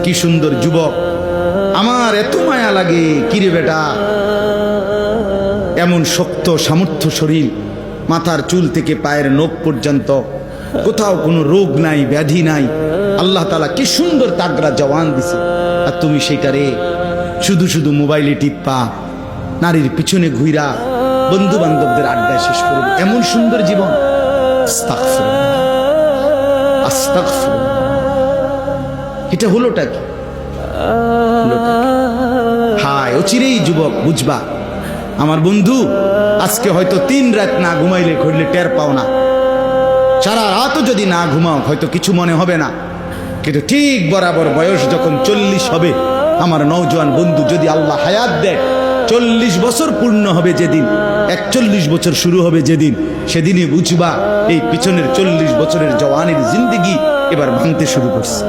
কি সুন্দর যুবক, আমার এত মায়া লাগে। কিরে বেটা, এমন শক্ত সামর্থ্য শরীর, মাথার চুল থেকে পায়ের নখ পর্যন্ত কোথাও কোনো রোগ নাই, ব্যাধি নাই। আল্লাহ তাআলা কি সুন্দর তাগড়া জওয়ান দিছে, আর তুমি সেটারে শুধু শুধু মোবাইলে টিপ্পা, নারীর পিছনে ঘুইরা, বন্ধু বান্ধবদের আড্ডায় শেষ করবে এমন সুন্দর জীবন। আস্তাগফিরুল্লাহ, আস্তাগফিরুল্লাহ। এটা হলোটা কি? হায়, অচিরেই যুবক বুঝবা। আমার বন্ধু, আজকে হয়তো 3 রাত না ঘুমাইলে ঘুরলে টের পাও না, সারা রাতও যদি না ঘুমাও হয়তো কিছু মনে হবে না, কিন্তু ঠিক বরাবর বয়স যখন 40 হবে, আমার নওজোয়ান বন্ধু, যদি আল্লাহ হায়াত দেয়, 40 বছর পূর্ণ হবে যেদিন, 41 বছর শুরু হবে যেদিন, সেদিনই বুঝবা এই পিছনের 40 বছরের জওয়ানির জিন্দেগি এবার ভাঙতে শুরু করছে।